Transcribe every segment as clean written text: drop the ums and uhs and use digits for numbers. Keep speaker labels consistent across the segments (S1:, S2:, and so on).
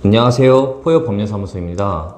S1: 안녕하세요. 포효법률사무소입니다.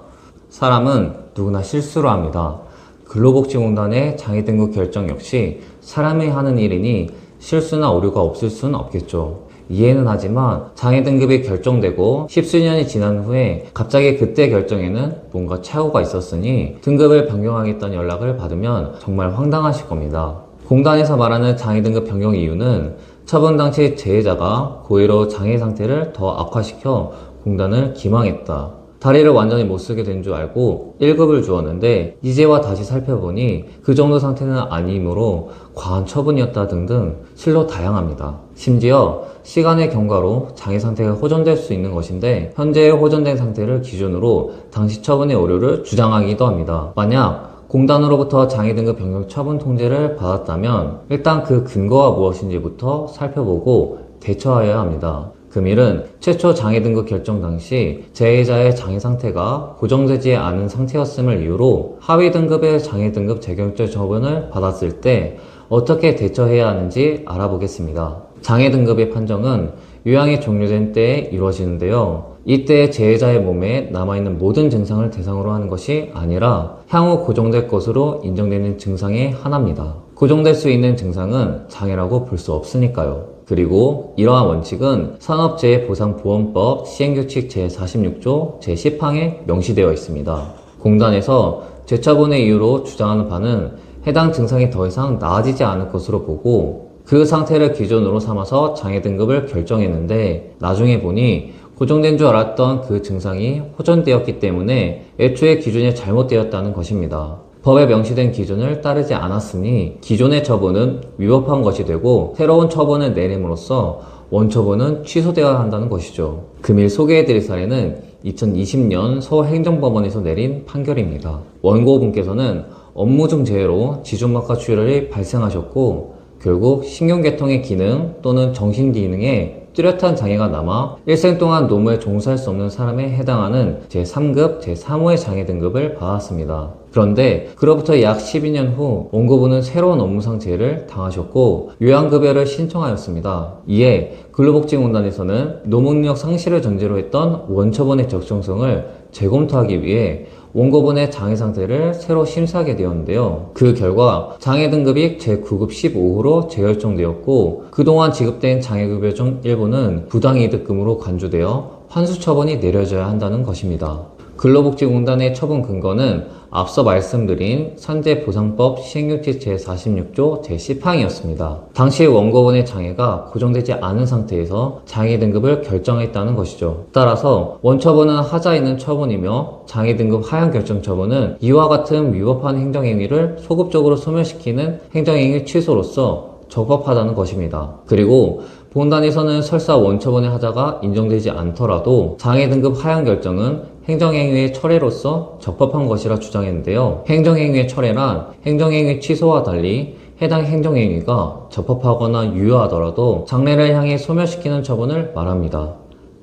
S1: 사람은 누구나 실수를 합니다. 근로복지공단의 장애 등급 결정 역시 사람이 하는 일이니 실수나 오류가 없을 수는 없겠죠. 이해는 하지만 장애 등급이 결정되고 십수년이 지난 후에 갑자기 그때 결정에는 뭔가 착오가 있었으니 등급을 변경하겠다는 연락을 받으면 정말 황당하실 겁니다. 공단에서 말하는 장애 등급 변경 이유는 처분 당시 재해자가 고의로 장애 상태를 더 악화시켜 공단을 기망했다. 다리를 완전히 못쓰게 된 줄 알고 1급을 주었는데 이제와 다시 살펴보니 그 정도 상태는 아니므로 과한 처분이었다 등등 실로 다양합니다. 심지어 시간의 경과로 장애 상태가 호전될 수 있는 것인데 현재의 호전된 상태를 기준으로 당시 처분의 오류를 주장하기도 합니다. 만약 공단으로부터 장애 등급 변경 처분 통지를 받았다면 일단 그 근거가 무엇인지부터 살펴보고 대처하여야 합니다. 금일은 최초 장애 등급 결정 당시 재해자의 장애 상태가 고정되지 않은 상태였음을 이유로 하위 등급의 장애 등급 재결정 처분을 받았을 때 어떻게 대처해야 하는지 알아보겠습니다. 장애 등급의 판정은 요양이 종료된 때에 이루어지는데요. 이때 재해자의 몸에 남아있는 모든 증상을 대상으로 하는 것이 아니라 향후 고정될 것으로 인정되는 증상의 하나입니다. 고정될 수 있는 증상은 장애라고 볼 수 없으니까요. 그리고 이러한 원칙은 산업재해보상보험법 시행규칙 제46조 제10항에 명시되어 있습니다. 공단에서 재처분의 이유로 주장하는 바는 해당 증상이 더 이상 나아지지 않을 것으로 보고 그 상태를 기준으로 삼아서 장애 등급을 결정했는데 나중에 보니 고정된 줄 알았던 그 증상이 호전되었기 때문에 애초에 기준이 잘못되었다는 것입니다. 법에 명시된 기준을 따르지 않았으니 기존의 처분은 위법한 것이 되고 새로운 처분을 내림으로써 원처분은 취소되어야 한다는 것이죠. 금일 소개해드릴 사례는 2020년 서울행정법원에서 내린 판결입니다. 원고분께서는 업무 중 재해로 지존막하 출혈이 발생하셨고 결국 신경계통의 기능 또는 정신기능에 뚜렷한 장애가 남아 일생 동안 노무에 종사할 수 없는 사람에 해당하는 제3급, 제3호의 장애 등급을 받았습니다. 그런데 그로부터 약 12년 후 원고분은 새로운 업무상 재해를 당하셨고 요양급여를 신청하였습니다. 이에 근로복지공단에서는 노무능력 상실을 전제로 했던 원처분의 적정성을 재검토하기 위해 원고분의 장애 상태를 새로 심사하게 되었는데요. 그 결과 장애 등급이 제9급 15호로 재결정되었고 그동안 지급된 장애급여 중 일부는 부당이득금으로 간주되어 환수처분이 내려져야 한다는 것입니다. 근로복지공단의 처분 근거는 앞서 말씀드린 산재보상법 시행규칙 제46조 제10항이었습니다. 당시 원고분의 장애가 고정되지 않은 상태에서 장애 등급을 결정했다는 것이죠. 따라서 원처분은 하자 있는 처분이며 장애 등급 하향 결정 처분은 이와 같은 위법한 행정행위를 소급적으로 소멸시키는 행정행위 취소로서 적법하다는 것입니다. 그리고 본단에서는 설사 원처분의 하자가 인정되지 않더라도 장애 등급 하향 결정은 행정행위의 철회로서 적법한 것이라 주장했는데요. 행정행위의 철회란 행정행위 취소와 달리 해당 행정행위가 적법하거나 유효하더라도 장래를 향해 소멸시키는 처분을 말합니다.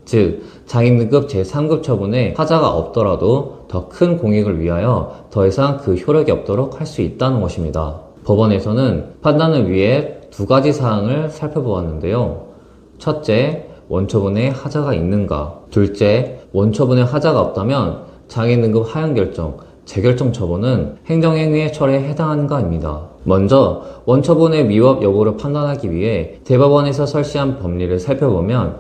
S1: 즉, 장애 등급 제3급 처분에 하자가 없더라도 더 큰 공익을 위하여 더 이상 그 효력이 없도록 할 수 있다는 것입니다. 법원에서는 판단을 위해 두 가지 사항을 살펴보았는데요. 첫째, 원처분에 하자가 있는가. 둘째, 원처분에 하자가 없다면 장애 등급 하향 결정, 재결정 처분은 행정행위의 철회에 해당하는가입니다. 먼저 원처분의 위법 여부를 판단하기 위해 대법원에서 설시한 법리를 살펴보면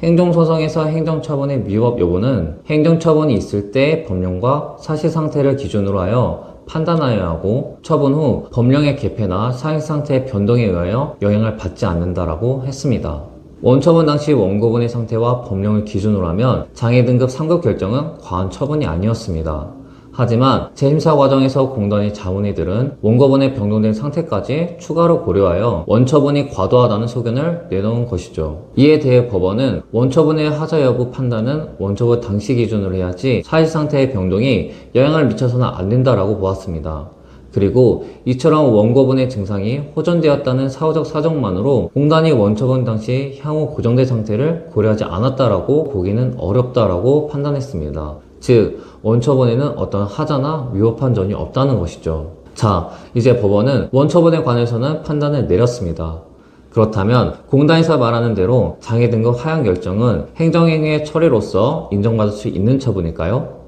S1: 행정소송에서 행정처분의 위법 여부는 행정처분이 있을 때의 법령과 사실상태를 기준으로 하여 판단하여야 하고 처분 후 법령의 개폐나 사실상태의 변동에 의하여 영향을 받지 않는다라고 했습니다. 원처분 당시 원고분의 상태와 법령을 기준으로 하면 장애 등급 3급 결정은 과한 처분이 아니었습니다. 하지만 재심사 과정에서 공단의 자문의들은 원고분의 변동된 상태까지 추가로 고려하여 원처분이 과도하다는 소견을 내놓은 것이죠. 이에 대해 법원은 원처분의 하자 여부 판단은 원처분 당시 기준으로 해야지 사실상태의 변동이 영향을 미쳐서는 안 된다라고 보았습니다. 그리고 이처럼 원고분의 증상이 호전되었다는 사후적 사정만으로 공단이 원처분 당시 향후 고정된 상태를 고려하지 않았다라고 보기는 어렵다라고 판단했습니다. 즉, 원처분에는 어떤 하자나 위법한 점이 없다는 것이죠. 자, 이제 법원은 원처분에 관해서는 판단을 내렸습니다. 그렇다면 공단에서 말하는 대로 장애 등급 하향 결정은 행정행위의 처리로서 인정받을 수 있는 처분일까요?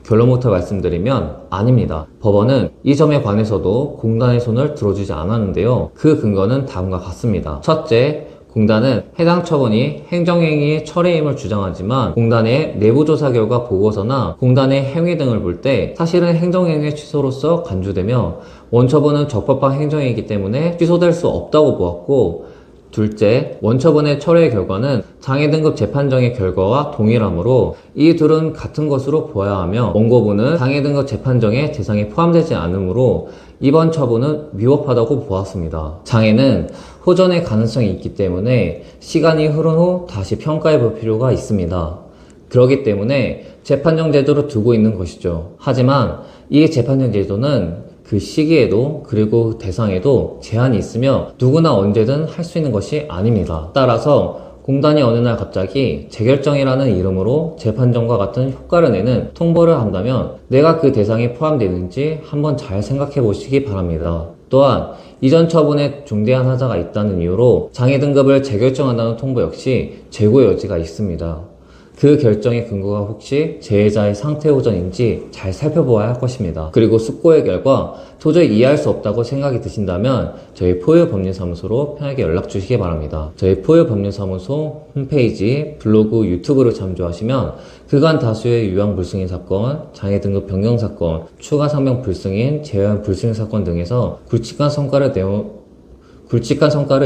S1: 결론부터 말씀드리면 아닙니다. 법원은 이 점에 관해서도 공단의 손을 들어주지 않았는데요. 그 근거는 다음과 같습니다. 첫째, 공단은 해당 처분이 행정행위의 철회임을 주장하지만 공단의 내부조사 결과 보고서나 공단의 행위 등을 볼 때 사실은 행정행위의 취소로서 간주되며 원처분은 적법한 행정이기 때문에 취소될 수 없다고 보았고, 둘째, 원처분의 철회 결과는 장애 등급 재판정의 결과와 동일하므로 이 둘은 같은 것으로 보아야 하며 원고분은 장애 등급 재판정의 대상에 포함되지 않으므로 이번 처분은 위법하다고 보았습니다. 장애는 호전의 가능성이 있기 때문에 시간이 흐른 후 다시 평가해 볼 필요가 있습니다. 그렇기 때문에 재판정 제도를 두고 있는 것이죠. 하지만 이 재판정 제도는 그 시기에도 그리고 대상에도 제한이 있으며 누구나 언제든 할 수 있는 것이 아닙니다. 따라서 공단이 어느 날 갑자기 재결정이라는 이름으로 재판정과 같은 효과를 내는 통보를 한다면 내가 그 대상에 포함되는지 한번 잘 생각해 보시기 바랍니다. 또한 이전 처분에 중대한 하자가 있다는 이유로 장애 등급을 재결정한다는 통보 역시 재고의 여지가 있습니다. 그 결정의 근거가 혹시 재해자의 상태 호전인지 잘 살펴보아야 할 것입니다. 그리고 숙고의 결과 도저히 이해할 수 없다고 생각이 드신다면 저희 포유법률사무소로 편하게 연락 주시기 바랍니다. 저희 포유법률사무소 홈페이지, 블로그, 유튜브를 참조하시면 그간 다수의 유형 불승인 사건, 장애 등급 변경 사건, 추가 상병 불승인, 재현 불승인 사건 등에서 굵직한 성과를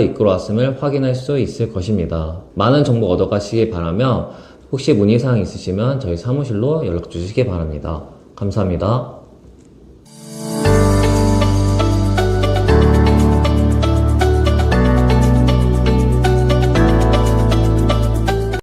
S1: 이끌어왔음을 확인할 수 있을 것입니다. 많은 정보 얻어가시기 바라며 혹시 문의사항 있으시면 저희 사무실로 연락 주시기 바랍니다. 감사합니다.